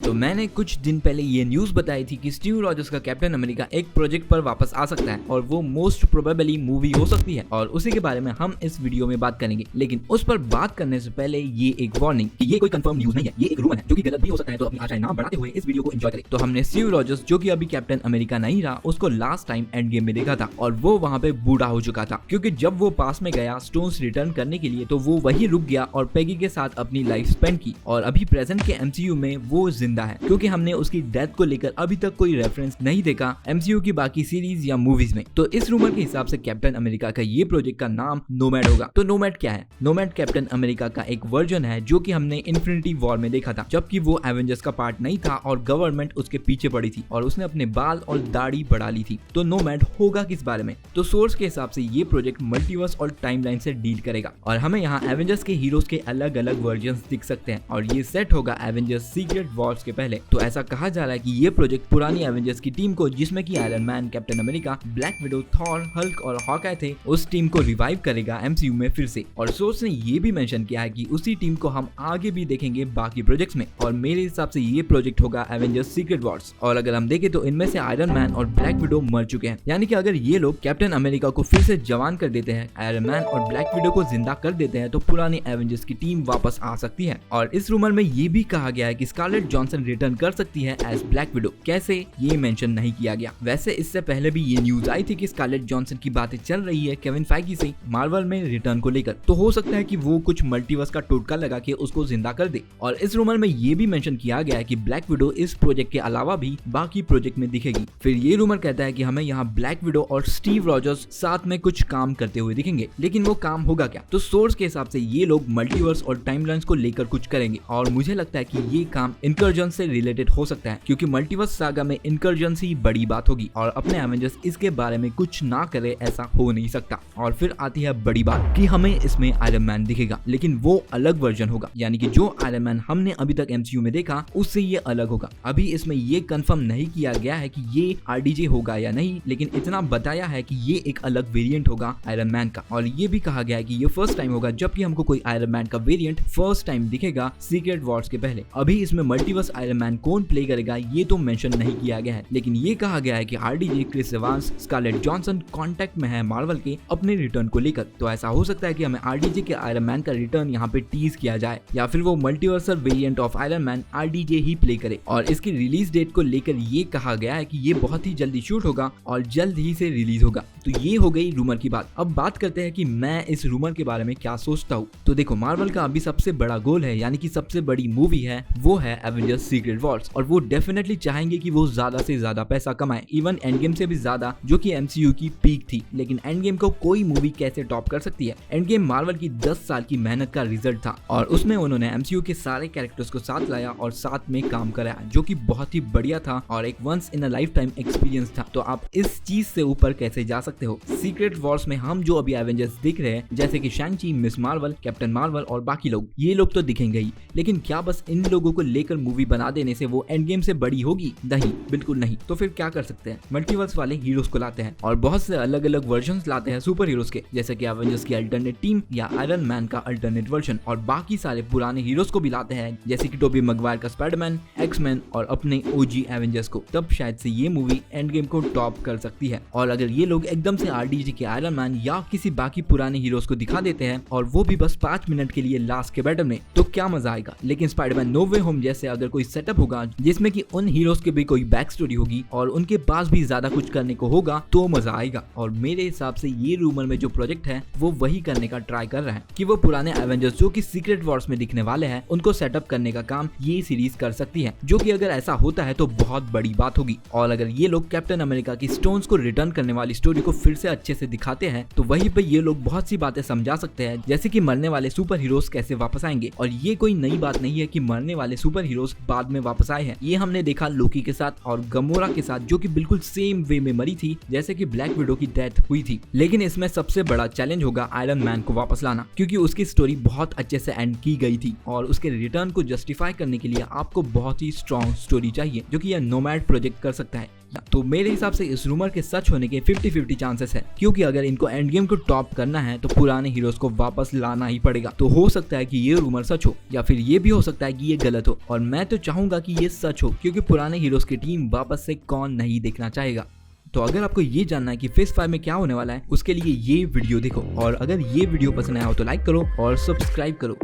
तो मैंने कुछ दिन पहले ये न्यूज बताई थी कि स्टीव रॉजर्स का कैप्टन अमेरिका एक प्रोजेक्ट पर वापस आ सकता है और वो मोस्ट प्रोबेबली मूवी हो सकती है और उसी के बारे में हम इस वीडियो में बात करेंगे। लेकिन उस पर बात करने से पहले ये एक वार्निंग कि ये कोई कंफर्म न्यूज नहीं है, ये एक रूमर है जो कि गलत भी हो सकता है, तो अपनी आशाएं ना बढ़ाते हुए इस वीडियो को एंजॉय करें। तो हमने स्टीव रॉजर्स जो कि अभी कैप्टन अमेरिका नहीं रहा उसको लास्ट टाइम एंड गेम में देखा था और वो वहां पे बूढ़ा हो चुका था, क्योंकि जब वो पास में गया स्टोन्स रिटर्न करने के लिए तो वो वही रुक गया और पेगी के साथ अपनी लाइफ स्पेंड की और अभी प्रेजेंट के एमसीयू में वो जिंदा है, क्योंकि हमने उसकी डेथ को लेकर अभी तक कोई रेफरेंस नहीं देखा एमसीयू की बाकी सीरीज या मूवीज में। तो इस रूमर के हिसाब से कैप्टन अमेरिका का ये प्रोजेक्ट का नाम नोमैड होगा। तो नोमैड क्या है? नोमैड कैप्टन अमेरिका का एक वर्जन है जो कि हमने इन्फिनिटी वॉर में देखा था, जबकि वो एवेंजर्स का पार्ट नहीं था और गवर्नमेंट उसके पीछे पड़ी थी और उसने अपने बाल और दाढ़ी बढ़ा ली थी। तो नोमैड होगा किस बारे में? तो सोर्स के हिसाब से ये प्रोजेक्ट मल्टीवर्स और टाइमलाइन से डील करेगा और हमें यहाँ एवेंजर्स के हीरोज के अलग अलग वर्जन दिख सकते हैं और ये सेट होगा एवेंजर्स सीक्रेट वॉर्स के पहले। तो ऐसा कहा जा रहा है कि ये प्रोजेक्ट पुरानी एवेंजर्स की टीम को, जिसमें कि iron man, captain America, black window, Thor, Hulk और हॉकाई थे, उस टीम को रिवाइव करेगा एमसीयू में फिर से। और सोर्स ने ये भी मेंशन किया है कि उसी टीम को हम आगे भी देखेंगे बाकी प्रोजेक्ट्स में और मेरे हिसाब से ये प्रोजेक्ट होगा एवेंजर्स सीक्रेट वॉर्स। और अगर हम देखें तो इनमें से आयरन मैन और ब्लैक विडो मर चुके हैं, यानी कि अगर ये लोग कैप्टन अमेरिका को फिर से जवान कर देते हैं, आयरन मैन और ब्लैक विडो को जिंदा कर देते हैं, तो पुरानी एवेंजर्स की टीम वापस आ सकती है। और इस रूमर में ये भी कहा गया है कि स्कारलेट जॉनसन रिटर्न कर सकती है एज ब्लैक विडो। कैसे, ये मेंशन नहीं किया गया। वैसे इससे पहले भी ये न्यूज आई थी कि स्कारलेट जॉनसन की बातें चल रही है केविन फाइगी से मार्वल में रिटर्न को लेकर, तो हो सकता है कि वो कुछ मल्टीवर्स का टोटका लगा के उसको जिंदा कर दे। और इस रूमर में ये भी मेंशन किया गया है कि ब्लैक विडो इस प्रोजेक्ट के अलावा भी बाकी प्रोजेक्ट में दिखेगी। फिर ये रूमर कहता है कि हमें यहाँ ब्लैक विडो और स्टीव रॉजर्स साथ में कुछ काम करते हुए दिखेंगे, लेकिन वो काम होगा क्या? तो सोर्स के हिसाब से ये लोग मल्टीवर्स और टाइमलाइंस को लेकर कुछ करेंगे और मुझे लगता है कि ये काम इनकर्जन से रिलेटेड हो सकता है, क्योंकि मल्टीवर्स सागा में इनकर्जन ही बड़ी बात होगी और अपने एवेंजर्स इसके बारे में कुछ ना करे ऐसा हो नहीं सकता। और फिर आती है बड़ी बात कि हमें इसमें आयरन मैन दिखेगा, लेकिन वो अलग वर्जन होगा, यानी कि जो आयरन मैन हमने अभी तक एमसीयू में देखा उससे ये अलग होगा। अभी इसमें ये कंफर्म नहीं किया गया है कि ये आरडीजे होगा या नहीं, लेकिन इतना बताया है कि ये एक अलग वेरिएंट होगा आयरन मैन का। और ये भी कहा गया है कि ये फर्स्ट टाइम होगा जबकि हमको कोई आयरन मैन का वेरिएंट फर्स्ट टाइम दिखेगा सीक्रेट वॉर्स के पहले। अभी इसमें मल्टीवर्स आयरन मैन कौन प्ले करेगा ये तो मेंशन नहीं किया गया है, लेकिन ये कहा गया है कि RDJ, Chris Evans, Scarlett Johansson contact में है मार्वल के अपने रिटर्न को लेकर। तो ऐसा हो सकता है कि हमें आरडीजे के आयरन मैन का रिटर्न यहाँ पे टीज किया जाए या फिर वो multiversal variant of iron man RDJ he play करे। और इसकी रिलीज डेट को लेकर ये कहा गया है कि ये बहुत ही जल्दी शूट होगा और जल्द ही से रिलीज होगा। तो ये हो गई रूमर की बात। अब बात करते हैं कि मैं इस रूमर के बारे में क्या सोचता हूँ। तो देखो, मार्वल का अभी सबसे बड़ा गोल है, यानी कि सबसे बड़ी मूवी है, वो है एवेंजर्स सीक्रेट वॉर्स और वो डेफिनेटली चाहेंगे कि वो ज्यादा से ज्यादा पैसा कमाए, इवन एंड गेम से भी ज्यादा, जो कि एमसीयू की पीक थी। लेकिन एंड गेम को कोई मूवी कैसे टॉप कर सकती है? एंड गेम मार्वल की 10 साल की मेहनत का रिजल्ट था और उसमें उन्होंने एमसीयू के सारे कैरेक्टर्स को साथ लाया और साथ में काम कराया, जो कि बहुत ही बढ़िया था और एक once in a lifetime experience था। तो आप इस चीज से ऊपर कैसे जा सकते हो? सीक्रेट वॉर्स में हम जो अभी एवेंजर्स दिख रहे हैं, जैसे कि शैंग-ची, मिस मार्वल, कैप्टन मार्वल और बाकी लोग, ये लोग तो दिखेंगे ही, लेकिन क्या बस इन लोगों को लेकर मूवी बना देने से वो एंड गेम से बड़ी होगी? नहीं, बिल्कुल नहीं। तो फिर क्या कर सकते हैं? मल्टीवर्स वाले हीरोज को लाते हैं और बहुत से अलग अलग वर्जन्स लाते हैं सुपर हीरोज के, जैसे कि एवेंजर्स की अल्टरनेट टीम या आयरन मैन का अल्टरनेट वर्जन, और बाकी सारे पुराने हीरोज को भी लाते हैं, जैसे कि टोबी मैगवायर का स्पाइडरमैन, एक्समैन और अपने ओजी एवेंजर्स को। तब शायद से ये मूवी एंड गेम को टॉप कर सकती है। और अगर ये लोग एकदम से आरडीजे के आयरन मैन या किसी बाकी पुराने हीरोज को दिखा देते हैं और वो भी बस 5 मिनट के लिए लास्ट के बैटल में, तो क्या मजा आएगा। लेकिन स्पाइडरमैन नो वे होम जैसे अगर कोई सेटअप होगा जिसमें कि उन हीरोज के भी कोई बैक स्टोरी होगी और उनके पास भी ज्यादा कुछ करने को होगा, तो मजा आएगा। और मेरे हिसाब से ये रूमर में जो प्रोजेक्ट है वो वही करने का ट्राई कर रहा है कि वो पुराने एवेंजर्स जो कि सीक्रेट वॉर्स में दिखने वाले हैं उनको सेटअप करने का काम ये सीरीज कर सकती है, जो कि अगर ऐसा होता है तो बहुत बड़ी बात होगी। और अगर ये लोग कैप्टन अमेरिका की स्टोन्स को रिटर्न करने वाली स्टोरी को फिर से अच्छे से दिखाते हैं तो वहीं पे ये लोग बहुत सी बातें समझा सकते हैं, जैसे कि मरने वाले सुपर हीरोज कैसे वापस आएंगे। और ये कोई नई बात नहीं है कि मरने वाले सुपर हीरोज बाद में वापस आए हैं, ये हमने देखा लोकी के साथ और गमोरा के साथ, जो कि बिल्कुल सेम वे में मरी थी जैसे कि ब्लैक विडो की डेथ हुई थी। लेकिन इसमें सबसे बड़ा चैलेंज होगा आयरन मैन को वापस लाना, क्योंकि उसकी स्टोरी बहुत अच्छे से एंड की गई थी और उसके रिटर्न को जस्टिफाई करने के लिए आपको बहुत ही स्ट्रॉन्ग स्टोरी चाहिए, जो कि यह नोमैड प्रोजेक्ट कर सकता है। तो मेरे हिसाब से इस रूमर के सच होने के 50-50 चांसेस है, क्योंकि अगर इनको एंड गेम को टॉप करना है तो पुराने हीरोज को वापस लाना ही पड़ेगा। तो हो सकता है कि ये रूमर सच हो, या फिर ये भी हो सकता है कि ये गलत हो, और मैं तो चाहूंगा कि ये सच हो, क्योंकि पुराने हीरोज की टीम वापस से कौन नहीं देखना चाहेगा। तो अगर आपको ये जानना है कि फेज 5 में क्या होने वाला है, उसके लिए ये वीडियो देखो, और अगर ये वीडियो पसंद आया हो तो लाइक करो और सब्सक्राइब करो।